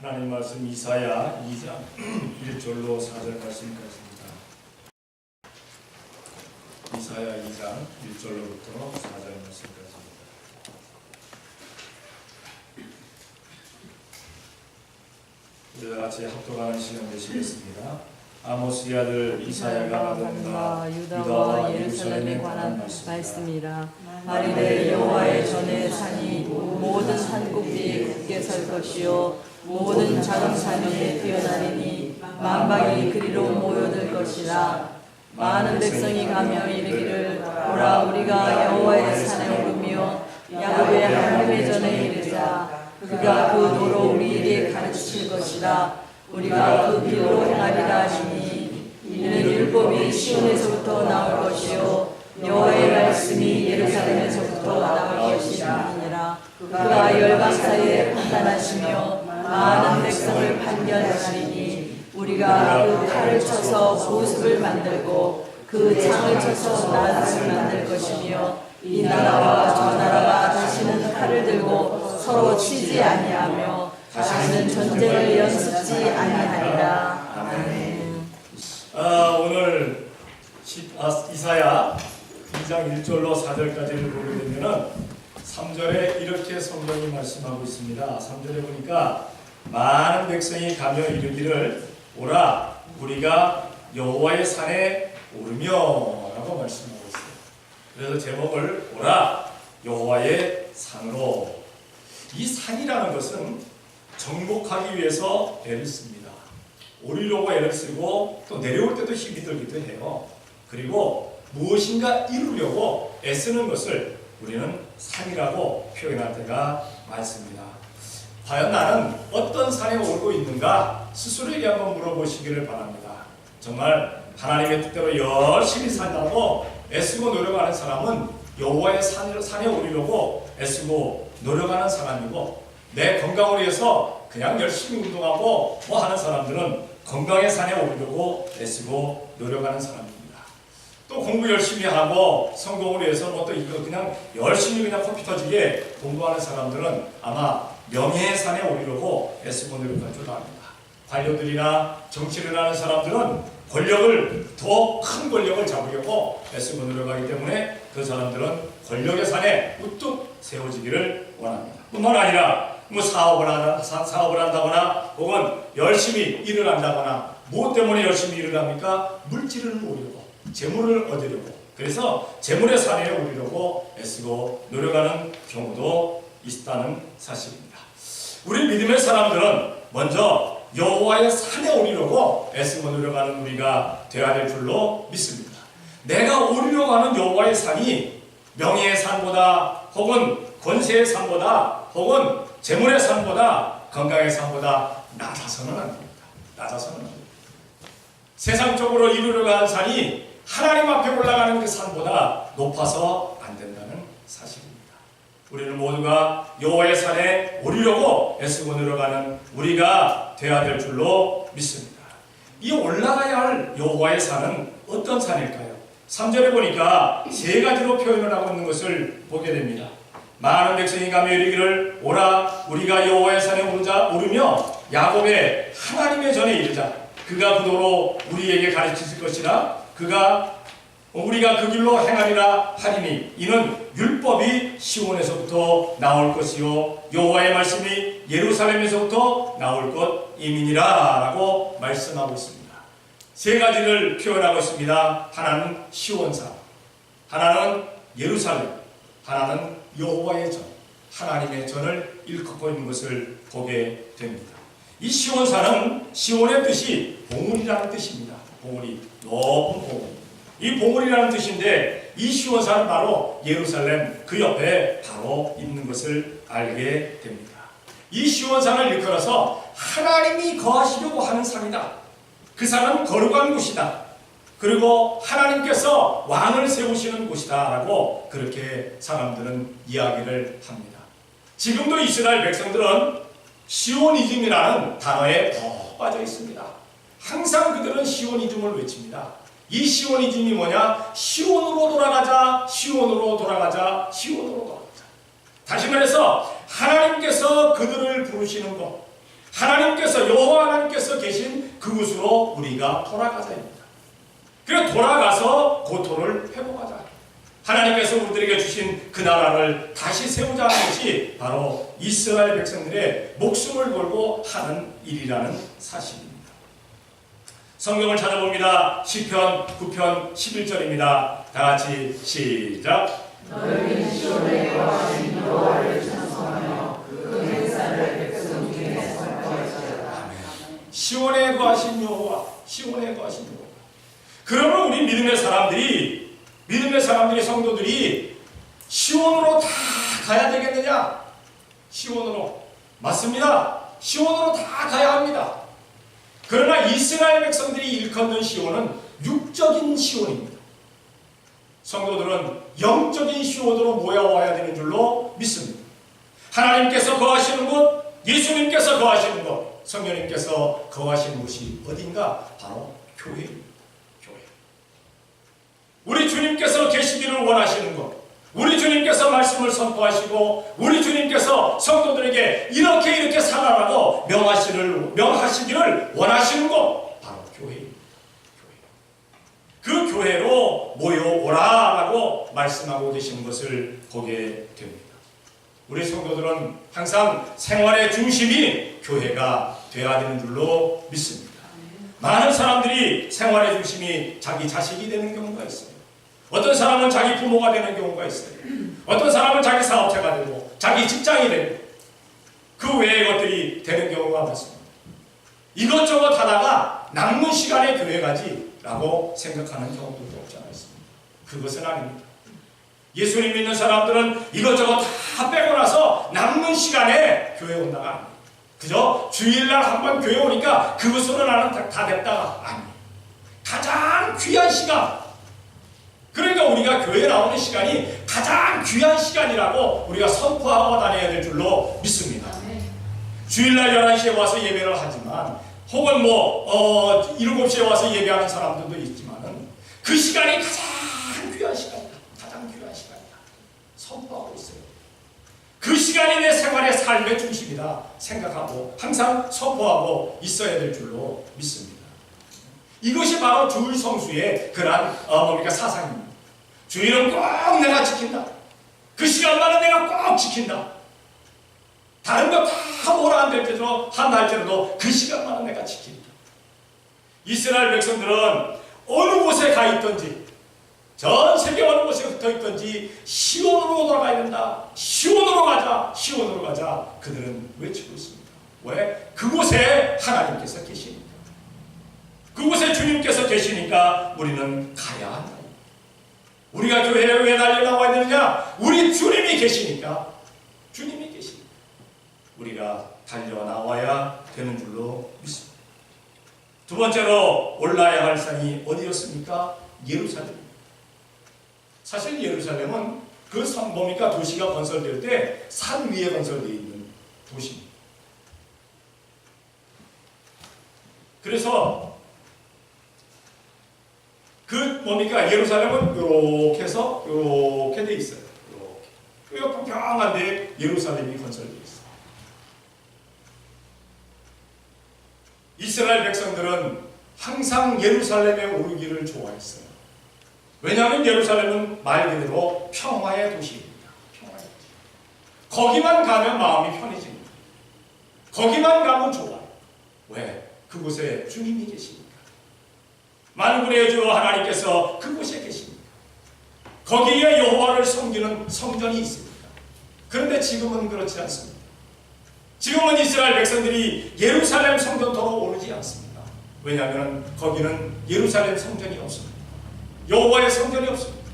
하나님 말씀 이사야 2장 1절로 4절 말씀까지입니다. 이사야 2장 1절로부터 4절 말씀까지입니다. 우리 같이 합독하는 시간 되시겠습니다. 아모스의 아들 이사야가 받은 바 유다와 예루살렘에 관한 말씀이라. 만일에 여호와의 전에 산이 모든 산꼭대기에 굳게 설 것이요 모든 작은 산 위에 피어나리니 만방이 그리로 모여들 것이라. 많은 백성이 가며 이르기를 오라 우리가 여호와의 산에 오르며 야곱의 하나님의 전에 이르자. 그가 그 도로 우리에게 가르칠 것이라. 우리가 그 길로 행하리라 하시니 이는 율법이 시온에서부터 나올 것이요 여호와의 말씀이 예루살렘에서부터 나올 것이니라. 그가 열방 사이에 판단하시며 많은 백성을 판결하시니 우리가 그 칼을 쳐서 보습을 만들고 그 창을 쳐서 낫을 만들 것이며 이 나라와 저 나라가 다시는 칼을 들고 서로 치지 아니하며 다시는 전쟁을 연습지 아니하리라. 아멘. 오늘 이사야 2장 1절로 4절까지를 보게 되면은 3절에 이렇게 성경이 말씀하고 있습니다. 3절에 보니까 많은 백성이 가며 이르기를 오라 우리가 여호와의 산에 오르며 라고 말씀하고 있어요. 그래서 제목을 오라 여호와의 산으로. 이 산이라는 것은 정복하기 위해서 애를 씁니다. 오르려고 애를 쓰고 또 내려올 때도 힘이 들기도 해요. 그리고 무엇인가 이루려고 애쓰는 것을 우리는 산이라고 표현할 때가 많습니다. 과연 나는 어떤 산에 오르고 있는가 스스로에게 한번 물어보시기를 바랍니다. 정말 하나님의 뜻대로 열심히 산다고 애쓰고 노력하는 사람은 여호와의 산에 오르려고 애쓰고 노력하는 사람이고, 내 건강을 위해서 그냥 열심히 운동하고 뭐 하는 사람들은 건강의 산에 오르려고 애쓰고 노력하는 사람입니다. 또 공부 열심히 하고 성공을 위해서 뭐 또 이거 그냥 열심히 그냥 컴퓨터지게 공부하는 사람들은 아마 명예의 산에 오르려고 애쓰고 노력할 줄 압니다. 관료들이나 정치를 하는 사람들은 권력을 더 큰 권력을 잡으려고 애쓰고 노력하기 때문에 그 사람들은 권력의 산에 우뚝 세워지기를 원합니다. 뿐만 아니라 뭐 사업을 한다거나 혹은 열심히 일을 한다거나 무엇 때문에 열심히 일을 합니까? 물질을 모으려고, 재물을 얻으려고, 그래서 재물의 산에 오르려고 애쓰고 노력하는 경우도 있다는 사실입니다. 우리 믿음의 사람들은 먼저 여호와의 산에 오르려고 애쓰고 노력하는 우리가 되어야 될 줄로 믿습니다. 내가 오르려고 하는 여호와의 산이 명예의 산보다 혹은 권세의 산보다 혹은 재물의 산보다 건강의 산보다 낮아서는 안 됩니다. 낮아서는 안 됩니다. 세상적으로 이루려고 하는 산이 하나님 앞에 올라가는 그 산보다 높아서 안 된다는 사실입니다. 우리는 모두가 여호와의 산에 오르려고 애쓰고 노력하는 우리가 되어야 될 줄로 믿습니다. 이 올라가야 할 여호와의 산은 어떤 산일까요? 3절에 보니까 세 가지로 표현을 하고 있는 것을 보게 됩니다. 많은 백성이 가며 이르기를 오라 우리가 여호와의 산에 오르며 야곱의 하나님의 전에 이르자. 그가 그 도로 우리에게 가르치실 것이라. 우리가 그 길로 행하리라 하리니 이는 율법이 시온에서부터 나올 것이요 여호와의 말씀이 예루살렘에서부터 나올 것임이니라 라고 말씀하고 있습니다. 세 가지를 표현하고 있습니다. 하나는 시온산, 하나는 예루살렘, 하나는 여호와의 전, 하나님의 전을 일컫고 있는 것을 보게 됩니다. 이 시온산은 시온의 뜻이 봉우리라는 뜻입니다. 봉우리, 높은 봉우리. 이 봉우리라는 뜻인데 이 시온산은 바로 예루살렘 그 옆에 바로 있는 것을 알게 됩니다. 이 시온산을 일컬어서 하나님이 거하시려고 하는 산이다. 그 산은 거룩한 곳이다. 그리고 하나님께서 왕을 세우시는 곳이다 라고 그렇게 사람들은 이야기를 합니다. 지금도 이스라엘 백성들은 시오니즘이라는 단어에 더 빠져 있습니다. 항상 그들은 시오니즘을 외칩니다. 이 시오니즘이 뭐냐? 시온으로 돌아가자, 시온으로 돌아가자, 시온으로 돌아가자. 다시 말해서 하나님께서 그들을 부르시는 것, 하나님께서 여호와 하나님께서 계신 그곳으로 우리가 돌아가자 입니다. 그래서 돌아가서 고토를 회복하자. 하나님께서 우리들에게 주신 그 나라를 다시 세우자는 것이 바로 이스라엘 백성들의 목숨을 걸고 하는 일이라는 사실입니다. 성경을 찾아봅니다. 시편 9편 11절입니다. 다 같이 시작. 너희는 시온에 거하신 여호와를 찬송하며 그 행사를 백성 중에 선포할지어다. 시온에 거하신 여호와, 시온에 거하신 여호와. 그러면 우리 믿음의 사람들이 성도들이 시온으로 다 가야 되겠느냐? 시온으로. 맞습니다. 시온으로 다 가야 합니다. 그러나 이스라엘 백성들이 일컫는 시온은 육적인 시온입니다. 성도들은 영적인 시온으로 모여와야 되는 줄로 믿습니다. 하나님께서 거하시는 곳, 예수님께서 거하시는 곳, 성령님께서 거하시는 곳이 어딘가? 바로 교회입니다. 교회. 우리 주님께서 계시기를 원하시는 곳, 우리 주님께서 말씀을 선포하시고 우리 주님께서 성도들에게 이렇게 살아라고 명하시기를 원하시는 곳, 바로 교회입니다. 그 교회로 모여오라라고 말씀하고 계시는 것을 보게 됩니다. 우리 성도들은 항상 생활의 중심이 교회가 되어야 되는 줄로 믿습니다. 많은 사람들이 생활의 중심이 자기 자식이 되는 경우가 있어요. 어떤 사람은 자기 부모가 되는 경우가 있어요. 어떤 사람은 자기 사업체가 되고 자기 직장이 되고 그 외의 것들이 되는 경우가 많습니다. 이것저것 하다가 남는 시간에 교회 가지라고 생각하는 경우도 없지 않아 있습니다. 그것은 아닙니다. 예수님 믿는 사람들은 이것저것 다 빼고 나서 남는 시간에 교회 온다가 아닙니다. 그저 주일날 한번 교회 오니까 그것으로 나는 다 됐다가 아닙니다. 가장 귀한 시간, 그러니까 우리가 교회 나오는 시간이 가장 귀한 시간이라고 우리가 선포하고 다녀야 될 줄로 믿습니다. 주일날 11시에 와서 예배를 하지만 혹은 7시에 와서 예배하는 사람들도 있지만 그 시간이 가장 귀한 시간이다. 가장 귀한 시간이다. 선포하고 있어요. 그 시간이 내 생활의 삶의 중심이다 생각하고 항상 선포하고 있어야 될 줄로 믿습니다. 이것이 바로 주일 성수의 그러한 사상입니다. 주일은 꼭 내가 지킨다. 그 시간만은 내가 꼭 지킨다. 다른 거 다 뭐라 안 할지라도 그 시간만은 내가 지킨다. 이스라엘 백성들은 어느 곳에 가 있든지 전 세계 어느 곳에 붙어 있든지 시온으로 돌아가야 된다. 시온으로 가자. 시온으로 가자. 그들은 외치고 있습니다. 왜? 그곳에 하나님께서 계시니까. 그곳에 주님께서 계시니까 우리는 가야 한다. 우리가 교회에 왜 달려나와야 되느냐? 우리 주님이 계시니까. 주님이 계시니까 우리가 달려나와야 되는 줄로 믿습니다. 두 번째로 올라야 할 산이 어디였습니까? 예루살렘입니다. 사실 예루살렘은 그 도시가 건설될 때 산 위에 건설되어 있는 도시입니다. 그래서 예루살렘은 이렇게 해서 이렇게 돼 있어요. 이렇게 평평한데 예루살렘이 건설되어 있어요. 이스라엘 백성들은 항상 예루살렘에 오르기를 좋아했어요. 왜냐하면 예루살렘은 말 그대로 평화의 도시입니다. 평화의 도시. 거기만 가면 마음이 편해집니다. 거기만 가면 좋아요. 왜? 그곳에 주님이 계시니까. 만군의 주 하나님께서 그곳에 계십니다. 거기에 여호와를 섬기는 성전이 있습니다. 그런데 지금은 그렇지 않습니다. 지금은 이스라엘 백성들이 예루살렘 성전터로 오르지 않습니다. 왜냐하면 거기는 예루살렘 성전이 없습니다. 여호와의 성전이 없습니다.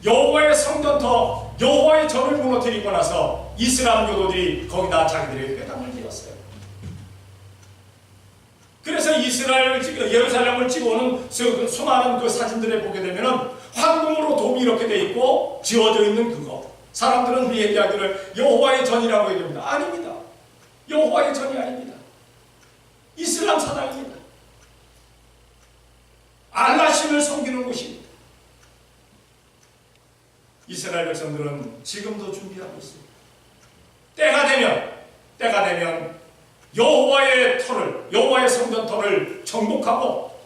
여호와의 성전터, 여호와의 전을 무너뜨리고 나서 이슬람 교도들이 거기다 자기들의 궤당을 지었어요. 그래서 예루살렘을 찍어오는 수많은 그 사진들을 보게 되면 황금으로 돔이 이렇게 돼 있고 지어져 있는 그거. 사람들은 얘기하기를 여호와의 전이라고 얘기합니다. 아닙니다. 여호와의 전이 아닙니다. 이슬람 사당입니다. 알라신을 섬기는 곳입니다. 이스라엘 백성들은 지금도 준비하고 있습니다. 때가 되면 여호와의 터를, 여호와의 성전 터를 정복하고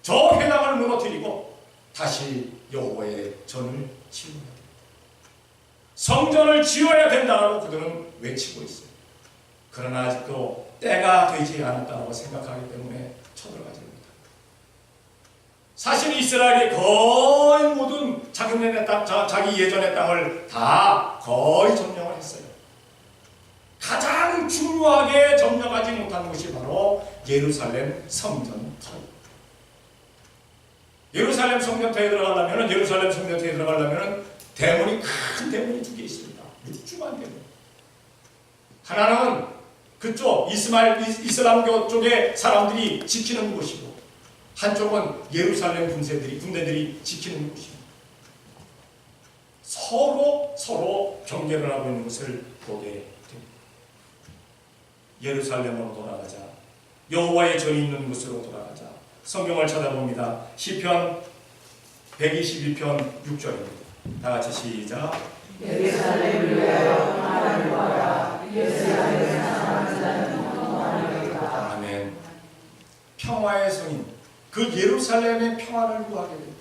저 회당을 무너뜨리고 다시 여호와의 전을 지어야 된다. 성전을 지어야 된다고 그들은 외치고 있어요. 그러나 아직도 때가 되지 않았다고 생각하기 때문에 쳐들어가지 못합니다. 사실 이스라엘이 거의 모든 자기 예전의 땅을 다 거의 점령을 했어요. 가장 중요하게 점령하지 못한 곳이 바로 예루살렘 성전터입니다. 예루살렘 성전터에 들어가려면 대문이 큰 대문이 두 개 있습니다. 육중한 대문. 하나는 그쪽 이슬람교 쪽의 사람들이 지키는 곳이고 한쪽은 예루살렘 군대들이 지키는 곳입니다. 서로 경계를 하고 있는 것을 보게 됩니다. 예루살렘으로 돌아가자. 여호와의 전이 있는 곳으로 돌아가자. 성경을 찾아봅니다. 시편 122편 6절입니다. 다 같이 시작. 예루살렘을 위하여 평화를 구하라. 예루살렘을 사랑하는 자는 평화를. 아멘. 평화의 성인, 그 예루살렘의 평화를 구하게 될 때,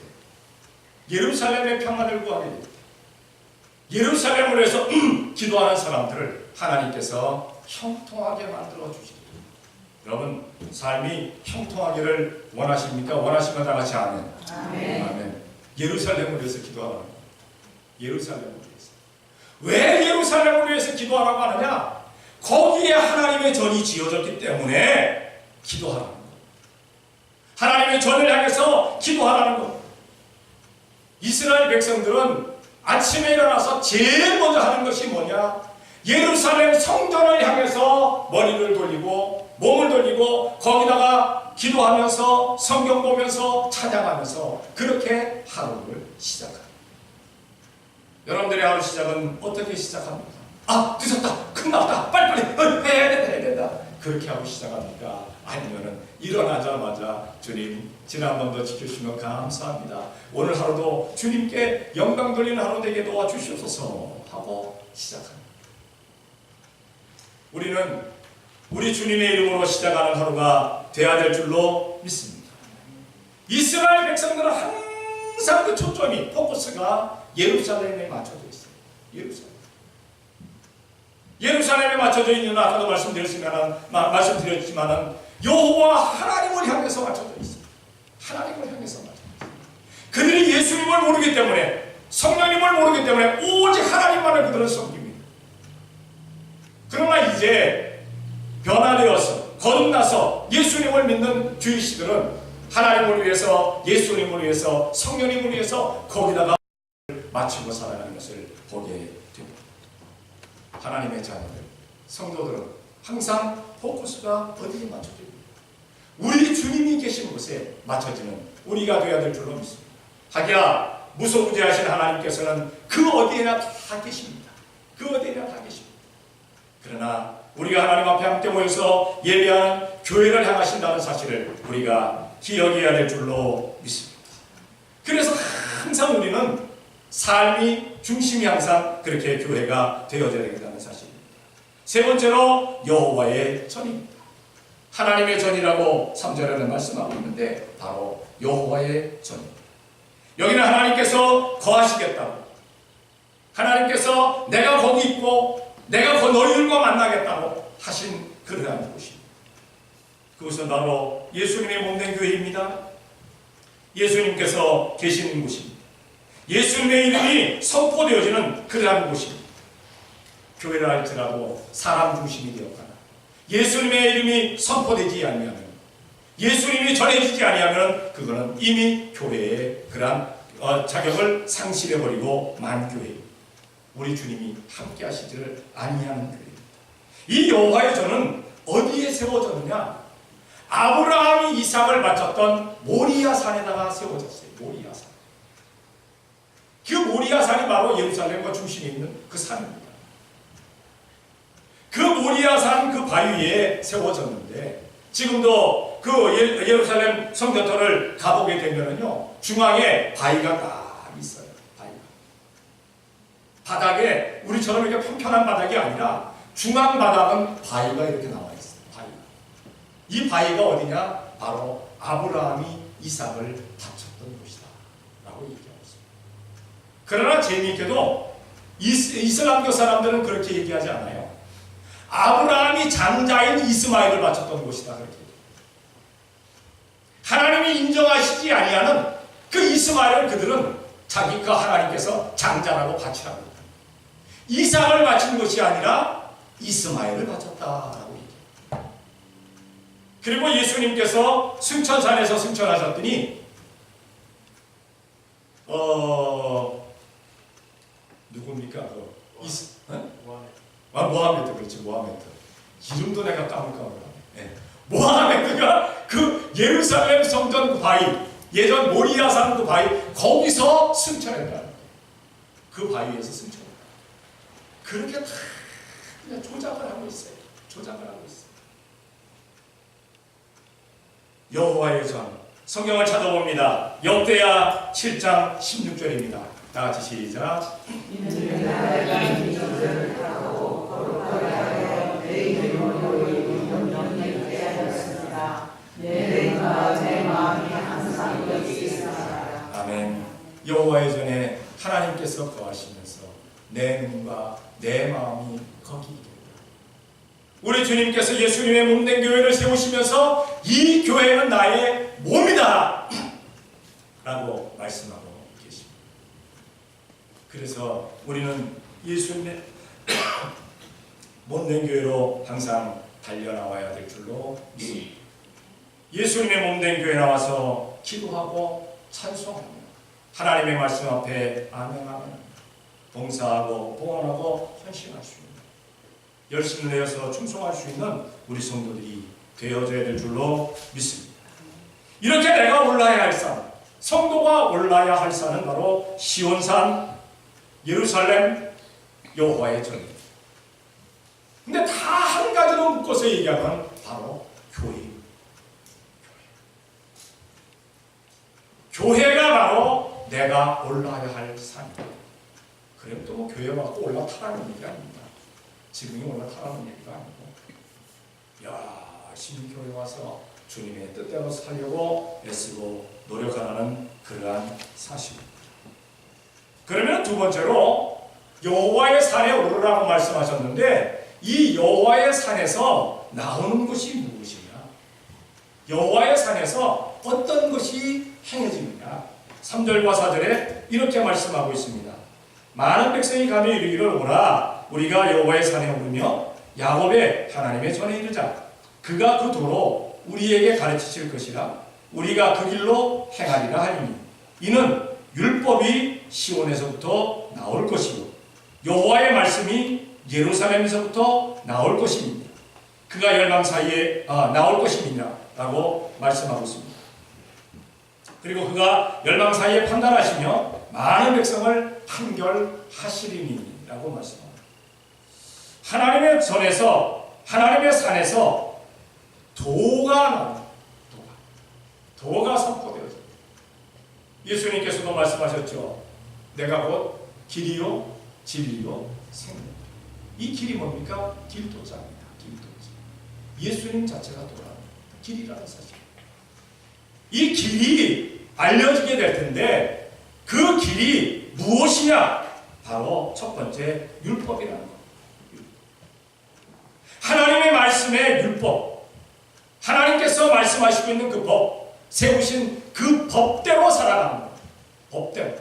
예루살렘의 평화를 구하게 될 때, 예루살렘을 위해서 기도하는 사람들을 하나님께서 형통하게 만들어 주시리라. 여러분, 삶이 형통하기를 원하십니까? 원하시면 다 같이 아멘. 아멘. 예루살렘을 위해서 기도하라는 거예요. 예루살렘을 위해서. 왜 예루살렘을 위해서 기도하라고 하느냐? 거기에 하나님의 전이 지어졌기 때문에 기도하라는 거예요. 하나님의 전을 향해서 기도하라는 거예요. 이스라엘 백성들은 아침에 일어나서 제일 먼저 하는 것이 뭐냐? 예루살렘 성전을 향해서 머리를 돌리고 몸을 돌리고 거기다가 기도하면서 성경 보면서 찬양하면서 그렇게 하루를 시작합니다. 여러분들의 하루 시작은 어떻게 시작합니까? 아, 늦었다, 끝났다, 빨리빨리 해야 된다. 그렇게 하고 시작합니까? 아니면은 일어나자마자 주님 지난번도 지켜주시면 감사합니다. 오늘 하루도 주님께 영광 돌리는 하루 되게 도와주시옵소서 하고 시작합니다. 우리는 우리 주님의 이름으로 시작하는 하루가 되어야 될 줄로 믿습니다. 이스라엘 백성들은 항상 그 초점이, 포커스가 예루살렘에 맞춰져 있어요. 예루살렘에 맞춰져 있는, 아까도 말씀드렸지만 여호와 하나님을 향해서 맞춰져 있어요. 하나님을 향해서 맞춰져 있어요. 그들이 예수님을 모르기 때문에, 성령님을 모르기 때문에 오직 하나님만을 그들은 섬깁니다. 그러나 이제 변화되어서 거듭나서 예수님을 믿는 주의시들은 하나님을 위해서, 예수님을 위해서, 성령님을 위해서 거기다가 마치고 살아가는 것을 보게 됩니다. 하나님의 자녀들, 성도들은 항상 포커스가 어디에 맞춰집니다. 우리 주님이 계신 곳에 맞춰지는 우리가 되어야 될 줄로 믿습니다. 하기야 무소부재하신 하나님께서는 그 어디에나 다 계십니다. 그 어디에나 다 계십니다. 그러나 우리가 하나님 앞에 함께 모여서 예배하는 교회를 향하신다는 사실을 우리가 기억해야 될 줄로 믿습니다. 그래서 항상 우리는 삶이 중심이 항상 그렇게 교회가 되어져야 된다는 사실입니다. 세 번째로 여호와의 전입니다. 하나님의 전이라고 3절에는 말씀하고 있는데 바로 여호와의 전입니다. 여기는 하나님께서 거하시겠다고, 하나님께서 내가 거기 있고 내가 너희들과 만나겠다고 하신 그러한 곳입니다. 그것은 바로 예수님의 몸된 교회입니다. 예수님께서 계시는 곳입니다. 예수님의 이름이 선포되어지는 그러한 곳입니다. 교회를 할지라도 사람 중심이 되었거나 예수님의 이름이 선포되지 아니하면, 예수님이 전해지지 아니하면 그거는 이미 교회의 그러한 자격을 상실해버리고 만 교회입니다. 우리 주님이 함께 하시지를 아니하는 교회입니다. 이 여호와의 전은 어디에 세워졌느냐? 아브라함이 이삭을 바쳤던 모리아 산에다가 세워졌어요. 모리아 산. 그 모리아 산이 바로 예루살렘과 중심에 있는 그 산입니다. 그 모리아 산 그 바위 위에 세워졌는데 지금도 그 예루살렘 성전터를 가보게 되면은요, 중앙에 바위가 딱 있어요. 바위가. 바닥에 우리처럼 이렇게 평평한 바닥이 아니라 중앙 바닥은 바위가 이렇게 나와 있어요. 이 바위가 어디냐? 바로 아브라함이 이삭을 바쳤던 곳이다 라고 얘기하고 있습니다. 그러나 재미있게도 이슬람교 사람들은 그렇게 얘기하지 않아요. 아브라함이 장자인 이스마엘을 바쳤던 곳이다 그렇게 얘기해요. 하나님이 인정하시지 아니하는 그 이스마엘을 그들은 자기 그 하나님께서 장자라고 바치라고 했다. 이삭을 바친 것이 아니라 이스마엘을 바쳤다라고 얘기해요. 그리고 예수님께서 승천산에서 승천하셨더니 누굽니까? 모하메드. 그렇지, 모하메드. 이름도 내가 까먹까먹하네. 네. 모하메드가 그 예루살렘 성전 그 바위, 예전 모리아산 그 바위, 거기서 승천했다. 그 바위에서 승천했다. 그렇게 다 그냥 조작을 하고 있어요. 조작을 하고 있어요. 여호와의 전 성경을 찾아봅니다. 역대하 7장 16절입니다. 다 같이 시작. 아멘. 여호와의 전에 하나님께서 거하시면서 내 눈과 내 마음이 거기 있겠다. 우리 주님께서 예수님의 몸된 교회를 세우시면서 이 교회는 나의 몸이다 라고 말씀하고 계십니다. 그래서 우리는 예수님의 몸된 교회로 항상 달려나와야 될 줄로 믿습니다. 예수님의 몸된 교회에 나와서 기도하고 찬송하며 하나님의 말씀 앞에 아멘하며 봉사하고 봉헌하고 헌신할 수 있는, 열심을 내어서 충성할 수 있는 우리 성도들이 되어져야 될 줄로 믿습니다. 이렇게 내가 올라야 할 산, 성도가 올라야 할 산은 바로 시온산, 예루살렘, 여호와의 전입니다. 근데 다 한 가지로 묶어서 얘기하면 바로 교회입니다. 교회가 바로 내가 올라야 할 산입니다. 그럼 또 뭐 교회 와서 올라타라는 얘기가 아닙니다. 지금이 올라타라는 얘기가 아니고, 열심히 교회 와서 주님의 뜻대로 살려고 애쓰고 노력하는 그러한 사실입니다. 그러면 두 번째로 여호와의 산에 오르라고 말씀하셨는데, 이 여호와의 산에서 나오는 것이 무엇이냐? 여호와의 산에서 어떤 것이 행해집니까? 3절과 4절에 이렇게 말씀하고 있습니다. 많은 백성이 가며 이르기를 오라, 우리가 여호와의 산에 오르며 야곱의 하나님의 전에 이르자. 그가 그 도로 우리에게 가르치실 것이라. 우리가 그 길로 행하리라 하리니, 이는 율법이 시온에서부터 나올 것이고 여호와의 말씀이 예루살렘에서부터 나올 것입니다. 그가 열방 사이에 나올 것입니다 라고 말씀하고 있습니다. 그리고 그가 열방 사이에 판단하시며 많은 백성을 판결하시리니 라고 말씀합니다. 하나님의 전에서, 하나님의 산에서 도가 나옵니다. 도가 선포되어집니다. 예수님께서도 말씀하셨죠. 내가 곧 길이요 진리요 생명. 이 길이 뭡니까? 길도자입니다. 길도자. 예수님 자체가 도라는 길이라는 사실. 이 길이 알려지게 될 텐데, 그 길이 무엇이냐? 바로 첫 번째 율법이라는 것. 하나님의 말씀의 율법, 하나님께서 말씀하시고 있는 그 법, 세우신 그 법대로 살아가는 것. 법대로.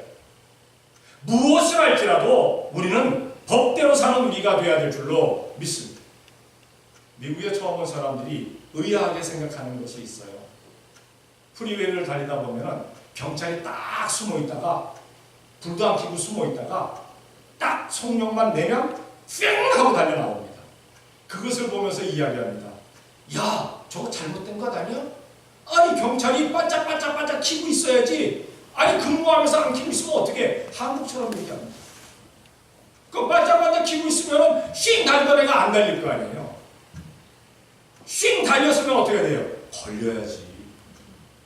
무엇을 할지라도 우리는 법대로 사는 우리가 되어야 될 줄로 믿습니다. 미국에 처음 온 사람들이 의아하게 생각하는 것이 있어요. 프리웨이를 달리다 보면 경찰이 딱 숨어 있다가, 불도 안 켜고 숨어 있다가 딱 성령만 내면 쌩 하고 달려 나옵니다. 그것을 보면서 이야기합니다. 야, 저거 잘못된 것 아니야? 아니, 경찰이 반짝반짝반짝 켜고 있어야지. 아니, 근무하면서 안 켜고 있으면 어떻게? 한국처럼 얘기합니다. 그 반짝반짝 켜고 있으면 쉥 달던 애가 안 달릴 거 아니에요. 쉥 달렸으면 어떻게 돼요? 걸려야지.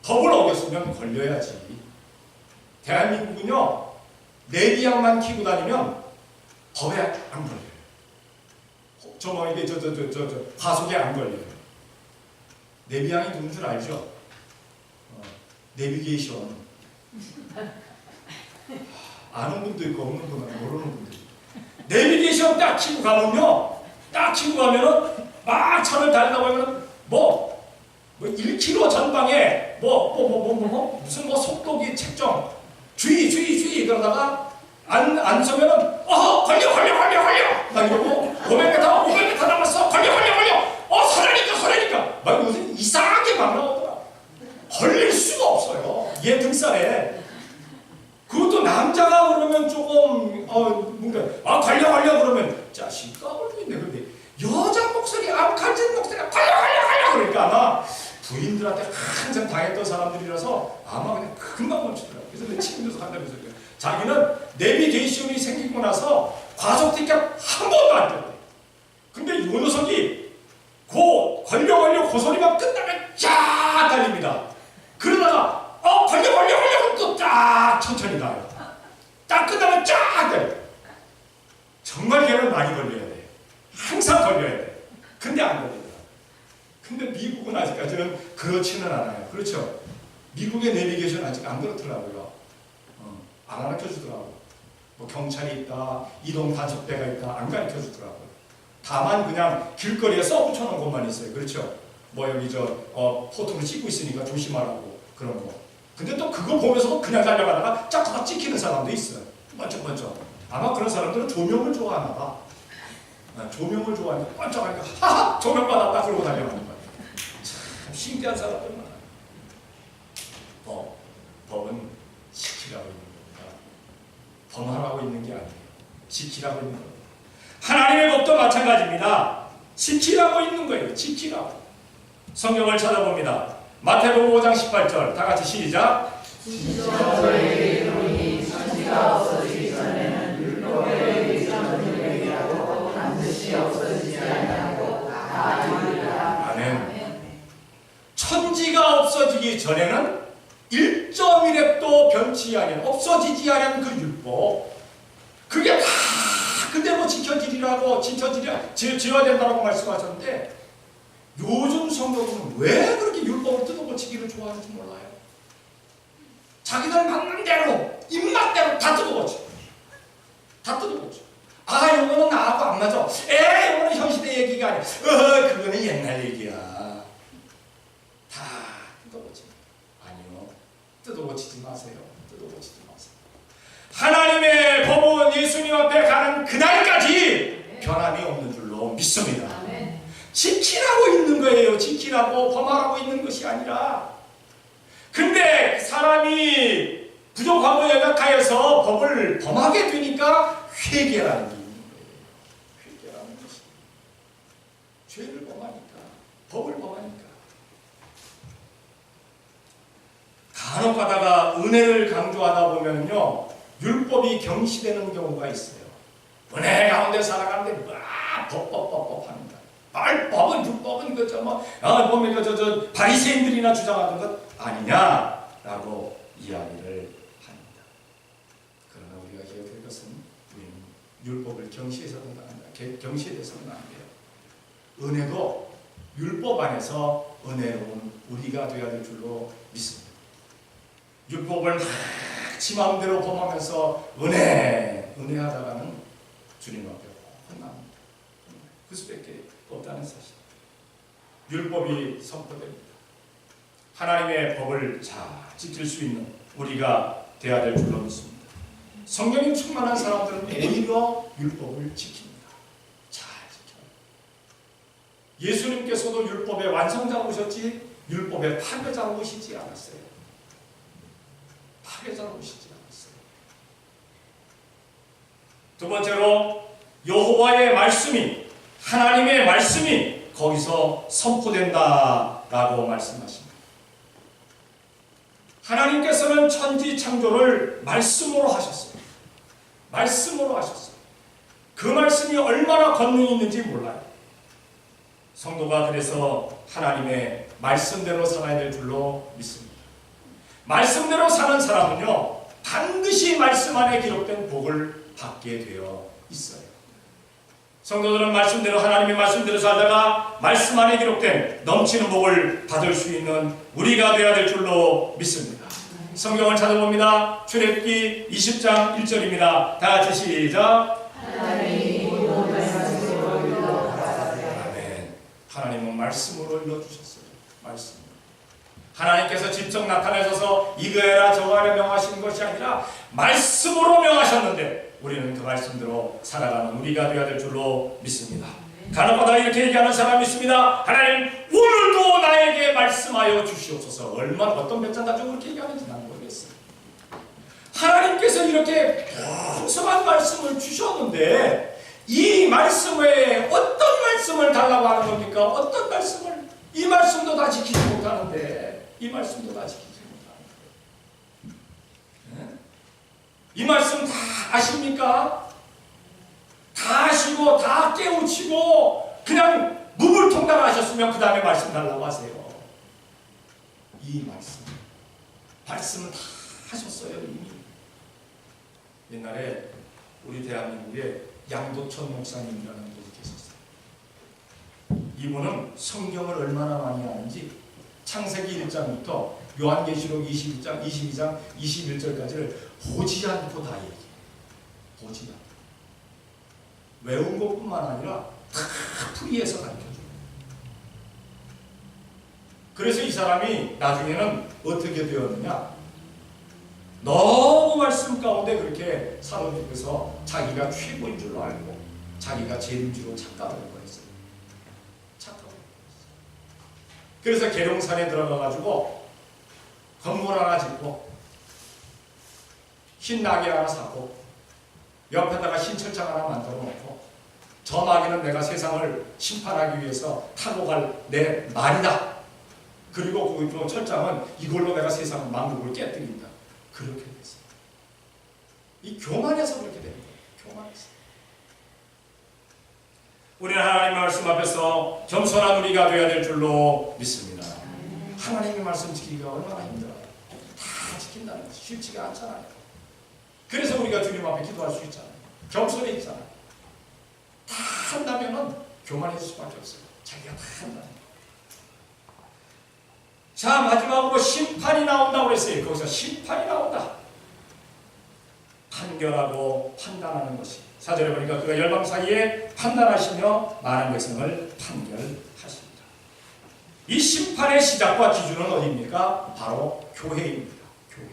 법을 어겼으면 걸려야지. 대한민국은요, 내비약만 켜고 다니면 법에 안 걸려요. 과속에 안 걸려요. 내비양이 누군 줄 알죠? 내비게이션. 아는 분도 있고 없는 분은 모르는 분도 있고. 내비게이션 딱 키고 가면요. 딱 키고 가면은 막 차를 달리다 보면 뭐 1km 전방에 무슨 속도기 책정 주의 그러다가 안 서면은 걸려 막 이러고 500m 남았어 걸려 서라니까 막 무슨 이상하게 막 나오더라. 걸릴 수가 없어요. 얘 등살에. 그것도 남자가 그러면 조금 뭔가 걸려 그러면 자식 까불고 있네. 근데 여자 목소리 암칼진 목소리가 걸려 그러니까 아마 부인들한테 항상 당했던 사람들이라서 아마 그냥 금방 멈추더라고요. 그래서 내 친구들도 한다면서 자기는 내비게이션이 생기고 나서 과속티켓 한 번도 안 떴대. 근데 이 녀석이 걸려 그 소리만 끝나면 쫙 달립니다. 그러다가 걸려 그럼 또 딱 천천히 가요. 딱 끝나면 쫙 달려. 정말 걔는 많이 걸려야 돼. 항상 걸려야 돼. 근데 안 걸리더라. 근데 미국은 아직까지는 그렇지는 않아요. 그렇죠? 미국의 내비게이션 아직 안 그렇더라고요. 안 가르쳐주더라고요. 뭐 경찰이 있다, 이동 단속대가 있다, 안 가르쳐주더라고요. 다만 그냥 길거리에 써붙여놓은 것만 있어요. 그렇죠? 뭐 여기 포토로 찍고 있으니까 조심하라고 그런 거. 근데 또 그거 보면서도 그냥 달려가다가 짝짝 찍히는 사람도 있어요. 번쩍번쩍. 아마 그런 사람들은 조명을 좋아하나 봐. 조명을 좋아하니까 번쩍하니까 하하 조명 받았다 그러고 달려가는 거예요. 참 신기한 사람들 많아요. 법은 지키라고 있는 겁니다. 범하라고 있는 게 아니에요. 지키라고 있는 겁니다. 하나님의 법도 마찬가지입니다. 지키라고 있는 거예요. 지키라고. 성경을 찾아봅니다. 마태복음 5장 18절 다 같이 시작. 진실로 너희에게 이르노니 천지가 없어지기 전에는 율법의 일점이라도 반드시 없어지지 아니하고 다 이루리라. 아멘. 천지가 없어지기 전에는 1.1획도 변치 아니한 없어지지 않은 그 율법, 그게 다 그대로 지켜지리라고 지어야 된다고 말씀하셨는데, 요즘 성도들은 왜 그렇게 율법을 뜯어고치기를 좋아하는지 몰라요. 자기들 맞는 대로 입맛대로 다 뜯어고쳐. 요거는 나하고 안 맞아. 요거는 현시대 얘기가 아니야. 그거는 옛날 얘기야. 다 뜯어고치. 아니요. 뜯어고치지 마세요. 하나님의 법은 예수님 앞에 가는 그날까지 변함이 없는 줄로 믿습니다. 지키라고 있는 거예요. 지키라고 범하라고 있는 것이 아니라. 근데 사람이 부족하고 연약하여서 법을 범하게 되니까 회개라는 게 있는 거예요. 회개라는 것이. 죄를 범하니까, 법을 범하니까. 간혹 가다가 은혜를 강조하다 보면요, 율법이 경시되는 경우가 있어요. 은혜 가운데 살아가는데 법 합니다. 법은 율법은 보면 바리새인들이나 주장하던 것 아니냐라고 이야기를 합니다. 그러나 우리가 기억할 것은 우리는 율법을 경시해서는 안 돼요. 은혜도 율법 안에서 은혜로운 우리가 되어야 될 줄로 믿습니다. 율법을 지 마음대로 범하면서 은혜하다가는 주님 앞에 혼납니다. 그 수밖에 없다는 사실. 율법이 선포됩니다. 하나님의 법을 잘 지킬 수 있는 우리가 되어야 될 줄로 믿습니다. 성령이 충만한 사람들은 오히려 율법을 지킵니다. 잘 지켜요. 예수님께서도 율법의 완성자로 오셨지 율법의 파괴자로 오시지 않았어요. 파괴자로 오시지 않았어요. 두 번째로 여호와의 말씀이, 하나님의 말씀이 거기서 선포된다라고 말씀하십니다. 하나님께서는 천지 창조를 말씀으로 하셨어요. 그 말씀이 얼마나 권능이 있는지 몰라요. 성도가 그래서 하나님의 말씀대로 살아야 될 줄로 믿습니다. 말씀대로 사는 사람은요, 반드시 말씀 안에 기록된 복을 받게 되어 있어요. 성도들은 말씀대로 하나님의 말씀대로 살다가 말씀 안에 기록된 넘치는 복을 받을 수 있는 우리가 되어야 될 줄로 믿습니다. 성경을 찾아봅니다. 출애굽기 20장 1절입니다. 다 같이 시작. 아멘. 하나님은 말씀으로 일러주셨어요. 말씀. 하나님께서 직접 나타나셔서 이거 해라 저거 하라 명하시는 것이 아니라 말씀으로 명하셨는데 우리는 그 말씀대로 살아가는 우리가 되어야 될 줄로 믿습니다. 간혹가다 이렇게 얘기하는 사람이 있습니다. 하나님 오늘도 나에게 말씀하여 주시옵소서. 얼마나 어떤 배짱 가지고 그렇게 얘기하는지 난 모르겠어요. 하나님께서 이렇게 풍성한 말씀을 주셨는데 이 말씀 외에 어떤 말씀을 달라고 하는 겁니까? 어떤 말씀을? 이 말씀도 다 지키지 못하는데 이 말씀도 다 지키지 못하는데 이 말씀 다 아십니까? 다 아시고 다 깨우치고 그냥 무불통당하셨으면 그 다음에 말씀 달라고 하세요. 이 말씀은 다 하셨어요 이미. 옛날에 우리 대한민국에 양도천 목사님이라는 분이 계셨어요. 이분은 성경을 얼마나 많이 아는지 창세기 1장부터 요한계시록 22장, 22장, 21절까지를 보지 않고 다 얘기해요. 보지 않고. 외운 것뿐만 아니라 다 풀이해서 가르쳐줘요. 그래서 이 사람이 나중에는 어떻게 되었느냐? 너무 말씀 가운데 그렇게 사로잡혀서 자기가 최고인 줄로 알고 자기가 제일인 줄로 착각을 했어요. 그래서 계룡산에 들어가가지고 건물 하나 짓고 흰 낙이 하나 사고 옆에다가 흰 철장 하나 만들어 놓고 저 낙이는 내가 세상을 심판하기 위해서 타고 갈 내 말이다. 그리고 그 철장은 이걸로 내가 세상 만국을 깨뜨린다. 그렇게 됐어요. 이 교만해서 그렇게 된 거예요. 교만해서. 우리는 하나님의 말씀 앞에서 겸손한 우리가 되어야 될 줄로 믿습니다. 하나님의 말씀 지키기가 얼마나 힘들어요. 다 지킨다는 것이 쉽지가 않잖아요. 그래서 우리가 주님 앞에 기도할 수 있잖아요. 겸손해 있잖아요. 다 한다면은 교만해질 수밖에 없어요. 자기가 다 한다면. 자, 마지막으로 심판이 나온다고 했어요. 거기서 심판이 나온다. 판결하고 판단하는 것이. 4절에 보니까 그가 열방 사이에 판단하시며 많은 백성을 판결하십니다. 이 심판의 시작과 기준은 어디입니까? 바로 교회입니다. 교회.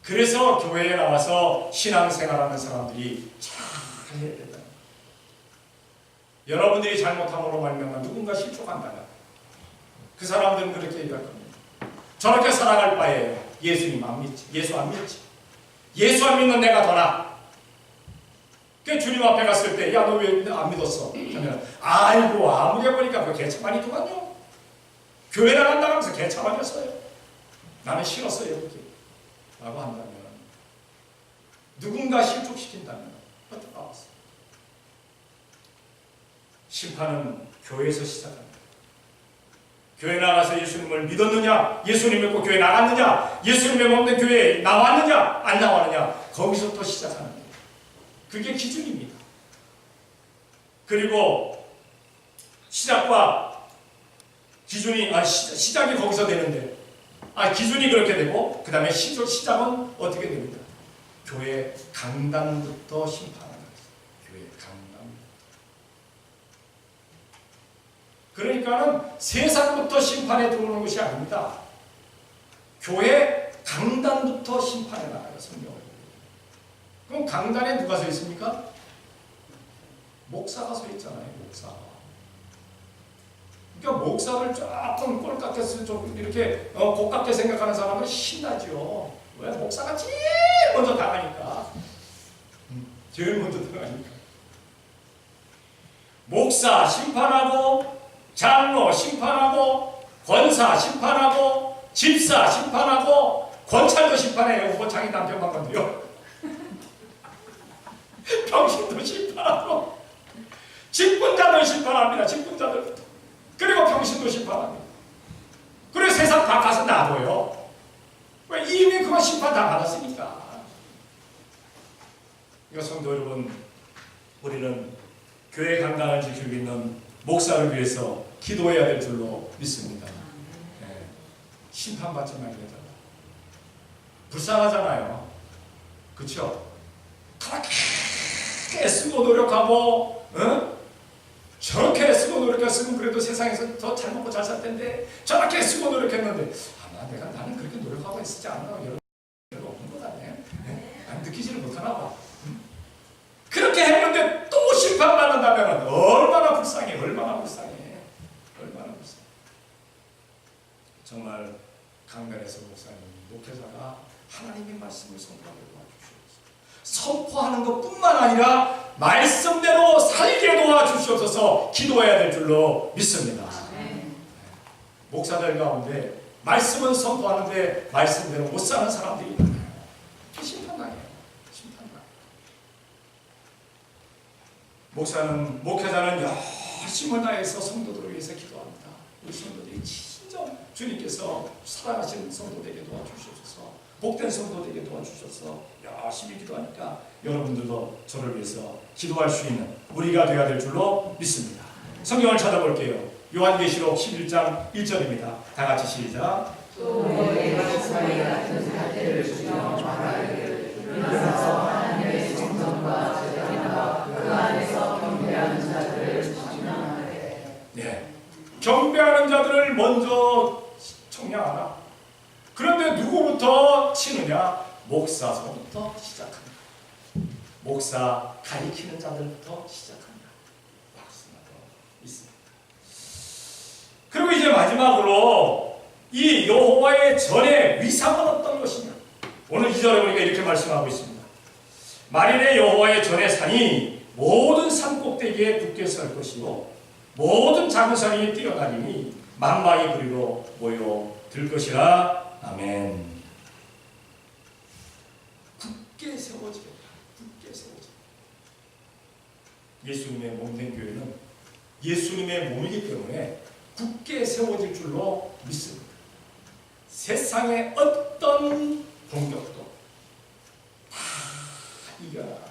그래서 교회에 나와서 신앙생활하는 사람들이 잘 해야 된다. 여러분들이 잘못함으로 말미암아 누군가 실족한다면 그 사람들은 그렇게 얘기할 겁니다. 저렇게 살아갈 바에요. 예수님 안 믿지. 예수 안 믿지. 예수 안 믿는 내가 더 나아. 그 주님 앞에 갔을 때 야 너 왜 안 믿었어? 하면 아이고 아무리 해보니까 그 개차반이더만요. 교회 나간다고 하면서 개차반이었어요. 나는 싫었어요 이렇게 라고 한다면 누군가 실족시킨다면 어떡하겠어요? 심판은 교회에서 시작합니다. 교회 나가서 예수님을 믿었느냐? 예수님 믿고 교회 나갔느냐? 예수님의 없는 교회에 나왔느냐? 안 나왔느냐? 거기서부터 시작하는 거예요. 그게 기준입니다. 그리고 시작과 기준이 시작이 거기서 되는데 기준이 그렇게 되고 그 다음에 시작은 어떻게 됩니까? 교회 강단부터 심판하는 거예요. 교회 강단. 그러니까는 세상부터 심판에 들어오는 것이 아닙니다. 교회 강단부터 심판에 나가요. 성경을. 그럼 강단에 누가 서 있습니까? 목사가 서 있잖아요. 목사가. 그러니까 목사를 조금 꼴깍게 좀 이렇게 고깝게 생각하는 사람은 신나죠. 왜? 목사가 제일 먼저 당하니까. 제일 먼저 들어가니까. 목사 심판하고 장로 심판하고 권사 심판하고 집사 심판하고 권찰도 심판해요. 그거 자기 남편만 건데요. 병신도 심판하고 직분자도 심판합니다. 직분자들부터. 그리고 병신도 심판합니다. 그리고 세상 다 가서 놔둬요. 왜? 이미 그거 심판 다 받았으니까. 이거 성도 여러분, 우리는 교회 강단을 지키고 있는 목사를 위해서 기도해야 될 줄로 믿습니다. 예, 심판받지 말게 해달라. 불쌍하잖아요. 그렇죠? 그렇게 애쓰고 노력하고 저렇게 애쓰고 노력했으면 그래도 세상에서 더 잘 먹고 잘 살 텐데 저렇게 애쓰고 노력했는데 나는 그렇게 노력하고 애쓰지 않나 여러분 별로 없는 것 같네. 느끼지를 못하나 봐. 그렇게 했는데 또 심판받는다면 얼마나 불쌍해. 얼마나 불쌍해. 정말 강단에서 목사님, 목회자가 하나님의 말씀을 선포하게 도와주시옵소서. 선포하는 것뿐만 아니라 말씀대로 살게 도와주시옵소서. 기도해야 될 줄로 믿습니다. 목사들 가운데 말씀은 선포하는데 말씀대로 못 사는 사람들이 많아요. 심판당해요. 목회자는 열심을 다해서 성도들을 위해서 기도합니다. 우리 성도들이 진정 주님께서 사랑하시는 성도 되게 도와주셔서 복된 성도 되게 도와주셔서 열심히 기도하니까 여러분들도 저를 위해서 기도할 수 있는 우리가 되어야 될 줄로 믿습니다. 성경을 찾아볼게요. 요한계시록 11장 1절입니다. 다 같이 시작. 또 너희가 지팡이 같은 갈대를 주며 말하기를 일어나서 하나님의 성전과 제단과 그 안에서 경배하는 자들을 청량하래. 네, 경배하는 자들을 먼저 청량하라. 그런데 누구부터 치느냐? 목사서부터 시작합니다. 목사 가리키는 자들부터 시작합니다. 박수나도 있습니다. 그리고 이제 마지막으로 이 여호와의 전의 위상은 어떤 것이냐? 오늘 2절에 보니까 이렇게 말씀하고 있습니다. 만일에 여호와의 전의 산이 모든 산 꼭대기에 굳게 설 것이요 모든 작은 산이 뛰어다니니 만방이 그리로 모여들 것이라. 아멘. 굳게 세워지겠다. 굳게 세워지겠다. 예수님의 몸된 교회는 예수님의 몸이기 때문에 굳게 세워질 줄로 믿습니다. 세상의 어떤 공격도 다 이겨라.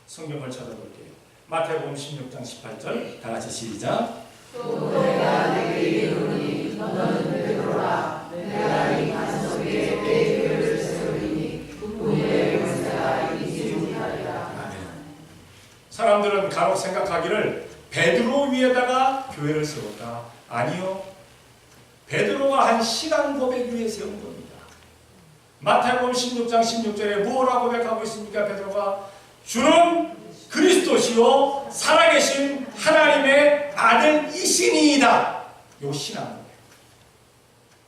성경을 찾아볼게요. 마태복음 16장 18절 다 같이 시작. 또 내가 내게 이르노니 너는 베드로라. 내가 이 산 속에 내 교회를 세우리니 그의 권세가 이기지 못하리라. 사람들은 간혹 생각하기를 베드로 위에다가 교회를 세웠다. 아니요. 베드로가 한 신앙 고백 위에 세운 겁니다. 마태복음 16장 16절에 무엇라고 고백하고 있습니까? 베드로가 주는 그리스도시요 살아계신 하나님의 아들이시니이다. 요 신앙 고백.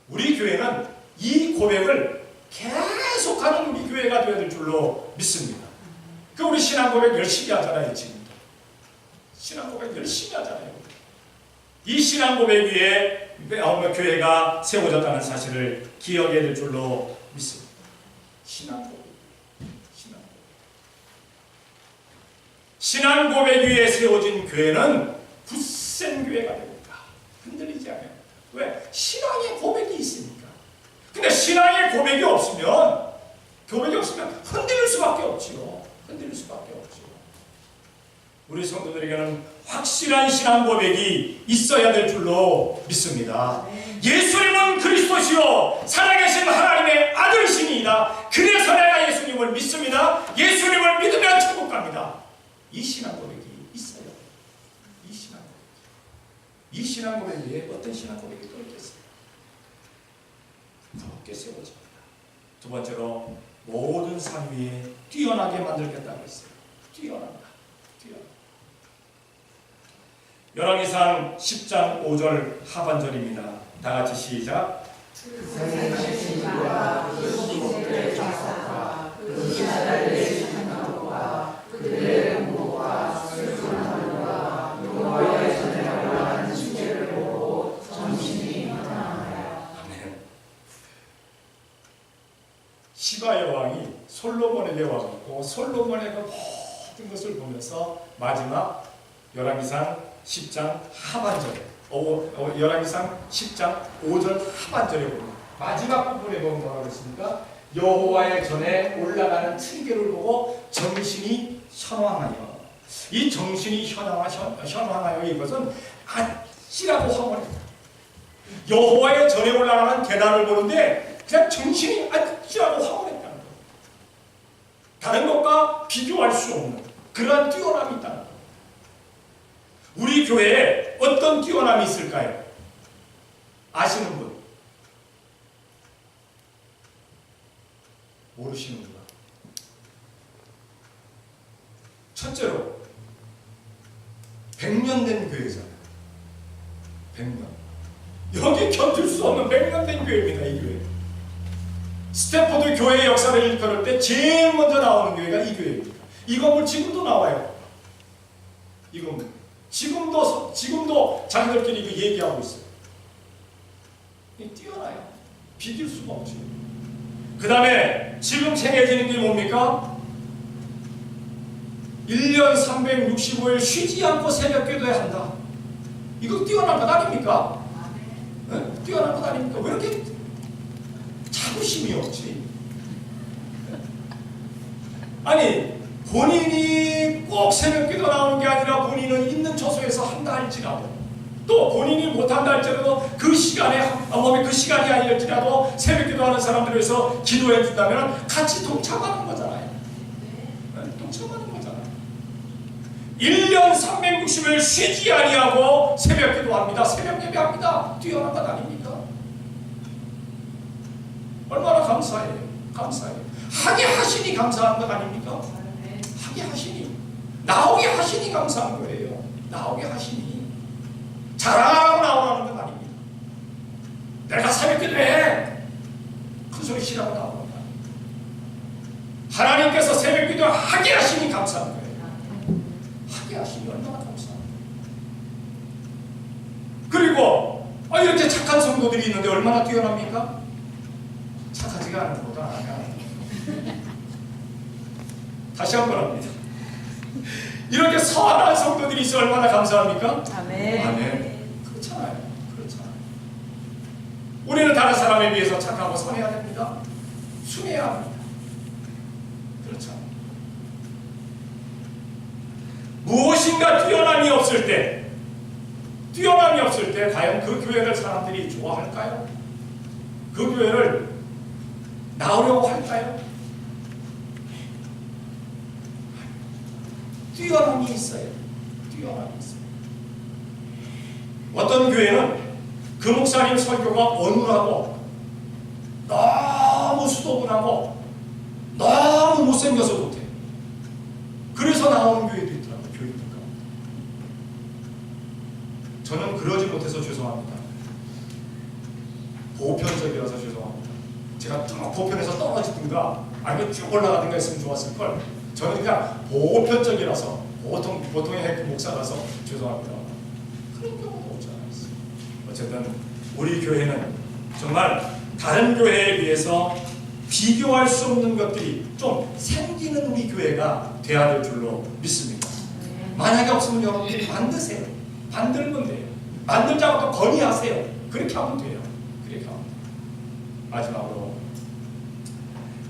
우리 교회는 이 고백을 계속하는 우리 교회가 되어야 될 줄로 믿습니다. 그 우리 신앙 고백 열심히 하잖아요. 지금도 신앙 고백 열심히 하잖아요. 이 신앙 고백 위에 교회가 세워졌다는 사실을 기억해야 될 줄로 믿습니다. 신앙 고백. 신앙 고백 위에 세워진 교회는 굳센 교회가 됩니다. 흔들리지 않아요. 왜? 신앙의 고백이 있으니까. 근데 신앙의 고백이 없으면 흔들릴 수밖에 없지요. 우리 성도들에게는 확실한 신앙 고백이 있어야 될 줄로 믿습니다. 예수님은 그리스도시요 살아계신 하나님의 아들이시니이다. 그래서 내가 예수님을 믿습니다. 예수님을 믿으면 천국 갑니다. 이 신앙 고백이 있어요. 이 신앙 고백 위에 어떤 신앙 고백이 또 있겠어요? 높게 세워집니다. 두 번째로 모든 산 위에 뛰어나게 만들겠다고 했어요. 뛰어난다. 열왕기상 10장 5절 하반절입니다. 다 같이 시작. 시바 여왕이 솔로몬에게 와서 솔로몬의 그 모든 것을 보면서 마지막 열왕기상 10장 하반절에 열왕기상 10장 5절 하반절에 보면 마지막 부분에 보면 뭐라고 했습니까? 여호와의 전에 올라가는 층계를 보고 정신이 현황하여. 이 정신이 현황하여 이것은 아찔하고 황홀합니다. 여호와의 전에 올라가는 계단을 보는데 그냥 정신이 아찔하고 황홀했다는 거예요. 다른 것과 비교할 수 없는 그러한 뛰어남이 있다는 거예요. 우리 교회에 어떤 뛰어남이 있을까요? 아시는 분? 모르시는 분? 첫째로 100년 된 교회잖아요. 100년. 여기 견딜 수 없는 100년 된 교회입니다. 이 교회. 스탠포드 교회의 역사를 일컬을 때 제일 먼저 나오는 교회가 이 교회입니다. 이 건물 지금도 나와요. 이 건물. 지금도 자기들끼리 그 얘기하고 있어요. 뛰어나요. 비길 수가 없죠. 그 다음에 지금 챙겨지는 게 뭡니까? 1년 365일 쉬지 않고 새벽 기도해야 한다. 이거 뛰어난 것 아닙니까? 네? 뛰어난 것 아닙니까? 왜 이렇게 자부심이 없지? 아니 본인이 꼭 새벽 기도 나오는 게 아니라 본인은 있는 처소에서 한다 할지라도 또 본인이 못한다 할지라도 그 시간에 몸에 그 시간이 아닐지라도 새벽 기도하는 사람들을 위해서 기도해 준다면 같이 동참하는 거잖아요. 네? 동참하는 거잖아요. 1년 360일 쉬지 아니하고 새벽 기도합니다. 새벽 예배합니다. 뛰어난 것 아닙니까? 얼마나 감사해요. 감사해요. 하게 하시니 감사한 것 아닙니까? 하게 하시니 나오게 하시니 감사한 거예요. 나오게 하시니 자랑하고 나오라는 건 아닙니다. 내가 새벽 기도해 큰 소리 치라고 나오는 거 아닙니다. 하나님께서 새벽 기도 하게 하시니 감사한 거예요. 하게 하시니 얼마나 감사합니다. 그리고 이렇게 착한 성도들이 있는데 얼마나 뛰어납니까? 착하지가 않은 것보다 나아가. 다시 한번 합니다. 이렇게 선한 성도들이 있어 얼마나 감사합니까? 아멘. 아멘. 그렇잖아요. 그렇잖아요. 우리는 다른 사람에 비해서 착하고 선해야 됩니다. 순해야 합니다. 그렇잖아요. 무엇인가 뛰어남이 없을 때 과연 그 교회를 사람들이 좋아할까요? 그 교회를 나오려고 할까요? 뛰어남이 있어요. 뛰어남이 있어요. 어떤 교회는 그 목사님 설교가 어눌하고 너무 수도분하고 너무 못생겨서 못해. 그래서 나오는 교회도 있더라고요. 교회니까. 저는 그러지 못해서 죄송합니다. 보편적이라서 죄송합니다. 제가 쭉 보편에서 떨어지든가 아니면 쭉 올라가든가 했으면 좋았을걸. 저는 그냥 보편적이라서 보통의 목사라서 죄송합니다. 그런 경우도 없지 않았어요. 어쨌든 우리 교회는 정말 다른 교회에 비해서 비교할 수 없는 것들이 좀 생기는 우리 교회가 돼야 될 줄로 믿습니다. 만약에 없으면 여러분들이 만드세요. 만들면 돼요. 만들자고 또 건의하세요. 그렇게 하면 돼요. 그렇게 하면 돼요. 마지막으로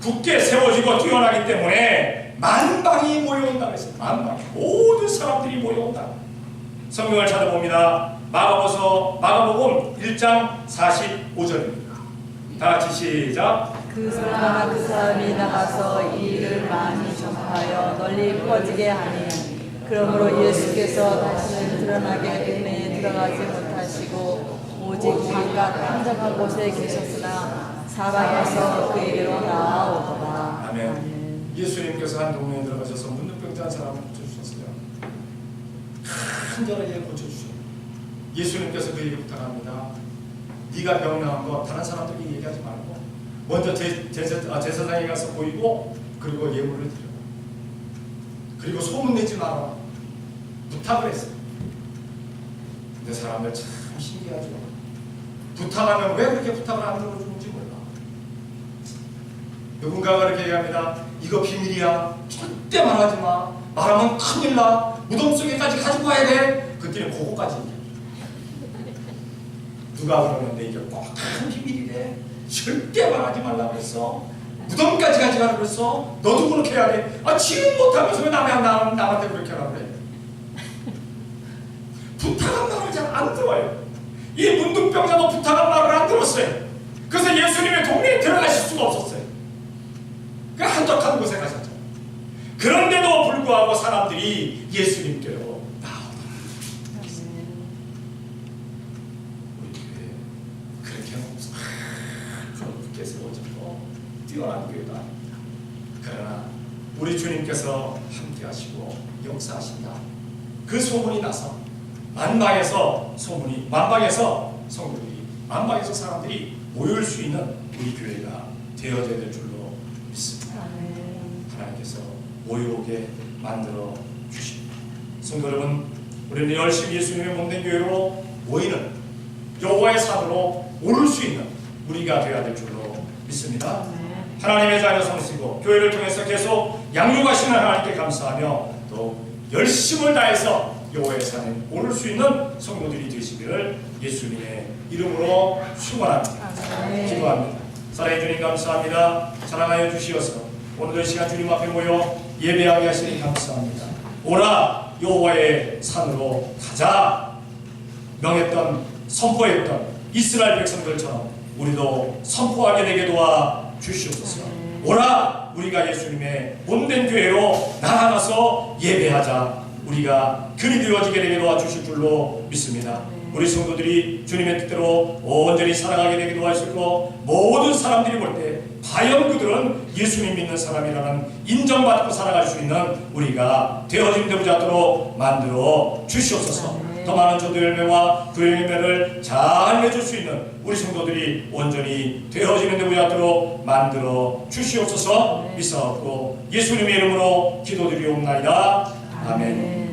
굳게 세워지고 뛰어나기 때문에 만방이 모여온다 그랬어요. 만방이 모든 사람들이 모여온다. 성경을 찾아봅니다. 마가복음 1장 45절입니다. 다 같이 시작. 그 사람이 나가서 이 일을 많이 전파하여 널리 퍼지게 하니 그러므로 예수께서 다시는 드러나게 은혜에 들어가지 못하시고 오직 각각 한적한 곳에 계셨으나 사방에서 그에게로 나아오더라. 아멘. 예수님께서 한 동네에 들어가셔서 문둥병자 한 사람을 고쳐주셨어요. 간절하게 고쳐주셔요. 예수님께서 그에게 부탁합니다. 네가 병 나은 거 다른 사람들에게 얘기하지 말고 먼저 제사장에 가서 보이고 그리고 예물을 드려. 그리고 소문내지 마라. 부탁을 했어요. 근데 사람들 참 신기하죠. 부탁하면 왜 그렇게 부탁을 안 들어주는지 몰라. 누군가가 그렇게 얘기합니다. 이거 비밀이야. 절대 말하지 마. 말하면 큰일 나. 무덤 속에까지 가지고 와야 돼. 그때는 그거까지 얘기해. 누가 그러는데 이게 꼭 큰 비밀이래. 절대 말하지 말라고 했어. 무덤까지 가지 마라 그랬어? 너도 그렇게 해야 돼? 지금 못하면서 왜 남한테 그렇게 하라고 그래? 부탁한 말을 잘 안 들어요. 이 문둥병자도 부탁한 말을 안 들었어요. 그래서 예수님의 동네에 들어가실 수가 없었어요. 그 한적한 곳에 가셨죠. 그런데도 불구하고 사람들이 예수님께로 나오더라. 우리 교회 그렇게 하면서 하나님께 세워졌고 뛰어난 교회다. 그러나 우리 주님께서 함께 하시고 역사하신다. 그 소문이 나서 만방에서 사람들이 모일 수 있는 우리 교회가 되어져야 될 줄로 믿습니다. 하나님께서 모여오게 만들어 주십니다. 성도 여러분, 우리는 열심히 예수님의 몸된 교회로 모이는 여호와의 산으로 오를 수 있는 우리가 되어야 될 줄로 믿습니다. 하나님의 자녀 삼으시고 교회를 통해서 계속 양육하시는 하나님께 감사하며 또 열심을 다해서 여호와의 산에 오를 수 있는 성도들이 되시기를 예수님의 이름으로 축원합니다. 기도합니다. 사랑해 주님 감사합니다. 사랑하여 주시어서 오늘도 이 시간 주님 앞에 모여 예배하게 하시니 감사합니다. 오라 여호와의 산으로 가자 명했던 선포했던 이스라엘 백성들처럼 우리도 선포하게 되게 도와 주시옵소서. 오라 우리가 예수님의 몸된 교회로 나아가서 예배하자. 우리가 그리 되어지게 되게 도와주실 줄로 믿습니다. 우리 성도들이 주님의 뜻대로 온전히 살아가게 되게 도와주시고 모든 사람들이 볼 때 과연 그들은 예수님 믿는 사람이라는 인정받고 살아갈 수 있는 우리가 되어진 되부자도록 만들어 주시옵소서. 더 많은 전도 열매와 그 열매를 잘 맺을 수 있는 우리 성도들이 온전히 되어지는 되부자도록 만들어 주시옵소서. 믿사옵고 예수님의 이름으로 기도드리옵나이다. 아멘.